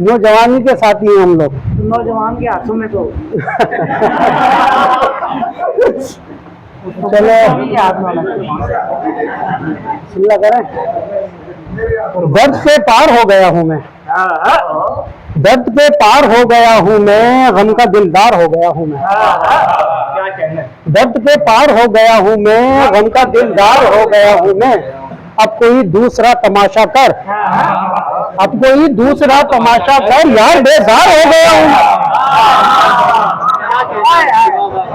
नौजवानी के साथी हैं हम लोग। नौजवान के हाथों में तो चलो सुनला करें। दर्द के पार हो गया हूँ मैं, दर्द के पार हो गया हूँ मैं, गम का दिलदार हो गया हूँ मैं। दर्द के पार हो गया हूँ मैं, गम का दिलदार हो गया हूँ मैं। अब कोई दूसरा तमाशा कर, अब कोई दूसरा तमाशा कर, यार बेजार हो गया हूँ।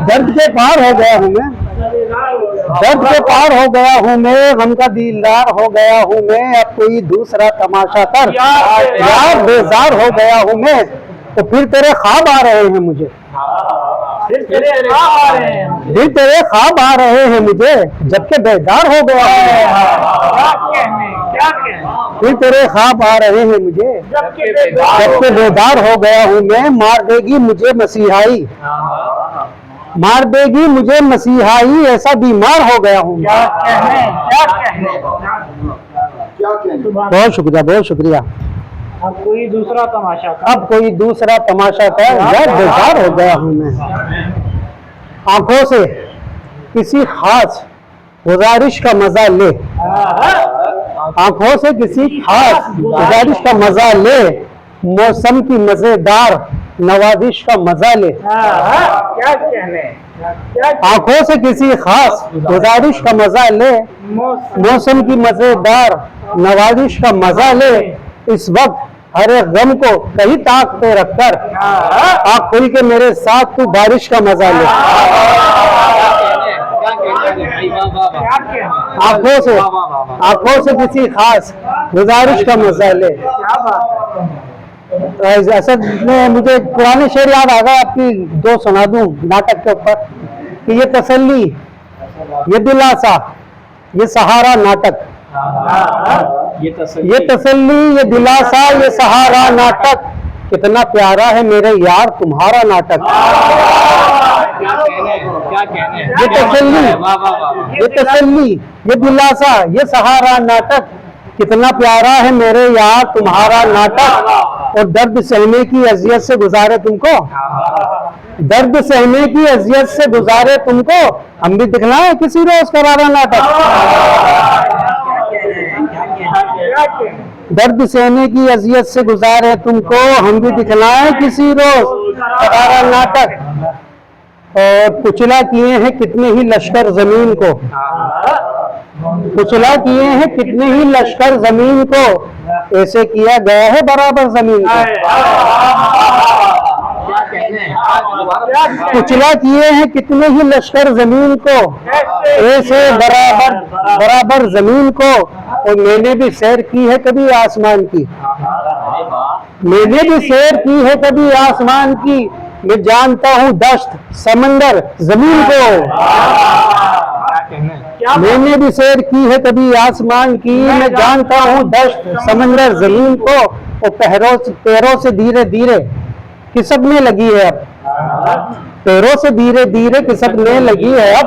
दर्द के पार हो गया हूँ मैं, दर्द के पार हो गया हूँ मैं, गम का दिलदार हो गया हूँ मैं। अब कोई दूसरा तमाशा कर, यार बेजार हो गया हूँ मैं। तो फिर तेरे ख्वाब आ रहे हैं मुझे, फिर तेरे ख्वाब आ रहे हैं, फिर तेरे ख्वाब आ रहे हैं मुझे, जबकि बेजार हो गया हूँ मैं। क्या कहने फिर तेरे ख्वाब आ रहे हैं मुझे, जबकि बेदार हो गया हूँ मैं। मार देगी मुझे मसीहाई, मार देगी मुझे मसीहाई, ऐसा बीमार हो गया हूँ। क्या कहने बहुत शुक्रिया, बहुत शुक्रिया। अब कोई दूसरा तमाशा कर, अब कोई दूसरा तमाशा कर, यार बेजार हो गया हूँ मैं। आंखों से किसी खास गुजारिश का मजा ले, आंखों से किसी खास गुजारिश का मजा ले, मौसम की मजेदार नवाजिश का मजा ले। क्या कहने आंखों से किसी खास गुजारिश का मजा ले, मौसम की मजेदार नवाजिश का मजा ले। इस वक्त हर एक गम को कहीं ताक पे रखकर आँख खुल के मेरे साथ तू बारिश का मजा ले। आंखों से किसी खास गुजारिश का मजा ले। असल में मुझे पुराने शेर याद आ गए, आपकी दो सुना दूं नाटक के ऊपर कि ये तसल्ली, ये दिलासा, ये सहारा नाटक। ये तसल्ली, ये दिलासा, ये सहारा नाटक, कितना प्यारा है मेरे यार तुम्हारा नाटक। ये तसल्ली, ये तसल्ली, ये दिलासा, ये सहारा नाटक, कितना प्यारा है मेरे यार तुम्हारा नाटक। और दर्द सहने की अजियत से गुजारे तुमको, दर्द सहने की अजियत से गुजारे तुमको, हम भी दिखलाएं किसी रोज करारा नाटक। दर्द सहने की अजियत से गुजारे तुमको, हम भी दिखलाएं किसी रोज करारा नाटक। और कुचला किए हैं कितने ही लश्कर जमीन को, कुचला किए हैं कितने ही लश्कर जमीन को, ऐसे किया गया है बराबर जमीन को। कुचला किए हैं कितने ही लश्कर जमीन को, ऐसे बराबर बराबर जमीन को। और मैंने भी सैर की है कभी आसमान की, मैंने भी सैर की है कभी आसमान की। मैं जानता हूँ दश्त समंदर जमीन को, मैंने भी सैर की है कभी आसमान की। मैं जानता हूँ दश्त समंदर जमीन को। और पैरों से धीरे धीरे खिसकने लगी है अब, पैरों से धीरे धीरे खिसकने लगी है अब।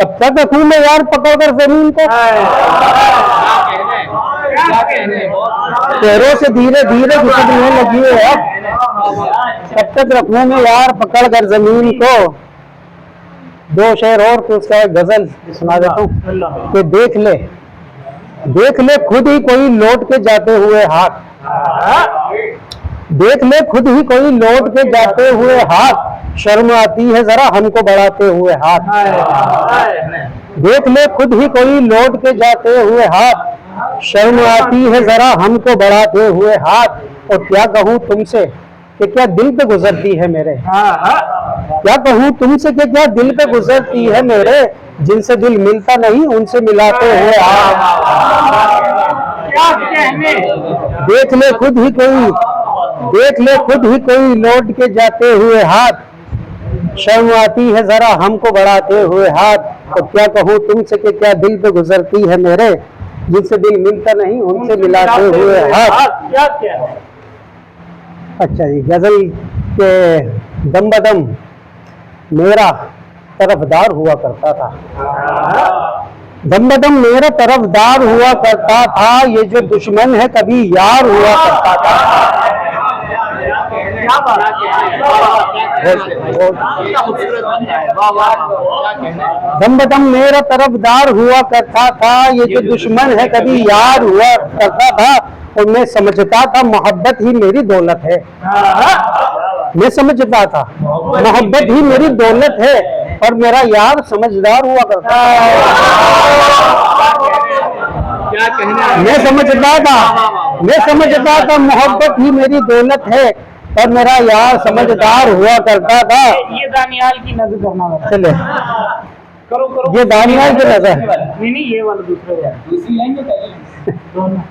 कब तक रखूं मैं यार पकड़कर जमीन को, पैरों से धीरे धीरे खिसकने लगी है अब। कब तक रखूं मैं यार पकड़कर जमीन को। दो शेर और तो उसका एक गजल सुना देता हूँ कि देख ले खुद ही कोई लौट के जाते हुए हाथ, देख ले खुद ही कोई लौट के जाते हुए हाथ, शर्म आती है जरा हमको बढ़ाते हुए हाथ। देख ले खुद ही कोई लौट के जाते हुए हाथ, शर्म आती है जरा हमको बढ़ाते हुए हाथ। और क्या कहूँ तुमसे कि क्या दिल पे गुजरती है मेरे, क्या कहूँ तुमसे कि क्या दिल पे गुजरती है मेरे, जिनसे दिल मिलता नहीं उनसे मिलाते हुए हाथ। देख ले खुद ही कोई, देख ले खुद ही कोई लौट के जाते हुए हाथ, शर्म आती है जरा हमको बढ़ाते हुए हाथ। तो क्या कहूँ तुमसे कि क्या दिल पे गुजरती है मेरे, जिनसे दिल मिलता नहीं उनसे मिलाते हुए हाथ। अच्छा जी, गजल के दम बदम मेरा तरफदार हुआ करता था, दम बदम मेरा तरफदार हुआ करता था, ये जो दुश्मन है कभी यार हुआ करता था। क्या बात है, दम बदम मेरा तरफदार हुआ करता था, ये जो दुश्मन है कभी यार हुआ करता था। और मैं समझता था मोहब्बत ही मेरी दौलत है, मैं समझता था मोहब्बत ही मेरी दौलत है, और मेरा यार समझदार हुआ करता था। क्या कहना मैं समझता था मोहब्बत ही मेरी दौलत है, और मेरा यार समझदार हुआ करता था। ये दानियाल की नजर करना मेरा। चले, करो करो, ये दानियाल की नजर। नहीं ये वाला दूसरे वाला, दूसरी लाइन में दोनों।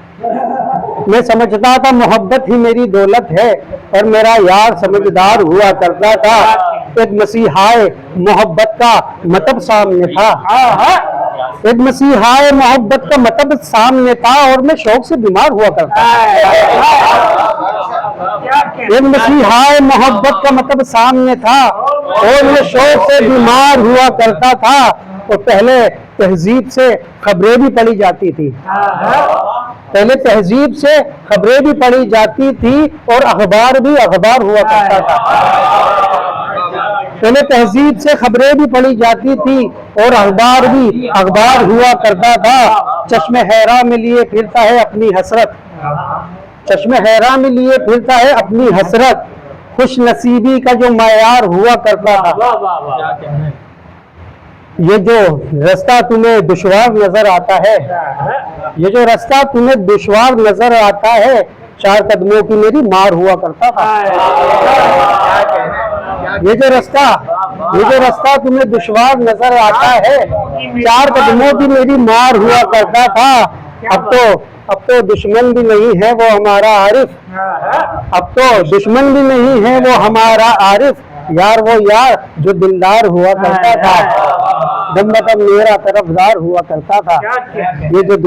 मैं समझता था मोहब्बत ही मेरी दौलत है, और मेरा यार समझदार हुआ करता था। एक मसीहाए मोहब्बत का मतलब सामने था, एक मसीहाए मोहब्बत का मतलब सामने था, और मैं शौक से बीमार हुआ करता था। एक मसीहाए मोहब्बत का मतलब सामने था, और मैं शौक से बीमार हुआ करता था। और पहले तहजीब से खबरें भी पढ़ी जाती थी, पहले तहजीब से खबरें भी पढ़ी जाती थी, और अखबार भी अखबार हुआ करता था। पहले तहजीब से खबरें भी पढ़ी जाती थी, और अखबार भी अखबार हुआ करता था। चश्मे हैरा में लिए फिरता है अपनी हसरत, चश्मे हैरा में लिए फिरता है अपनी हसरत, खुश नसीबी का जो मायार हुआ करता था। ये जो रास्ता तुम्हें दुश्वार नजर आता है, ये जो रास्ता तुम्हें दुश्वार नजर आता है, 4 कदमों की मेरी मार हुआ करता था। ये जो रास्ता तुम्हें दुश्वार नजर आता है, 4 कदमों की मेरी मार हुआ करता था। अब तो दुश्मन भी नहीं है वो हमारा आरिफ, अब तो दुश्मन भी नहीं है वो हमारा आरिफ, यार वो यार जो दिलदार हुआ करता था, दम बदम मेरा तरफदार हुआ करता था। ये जो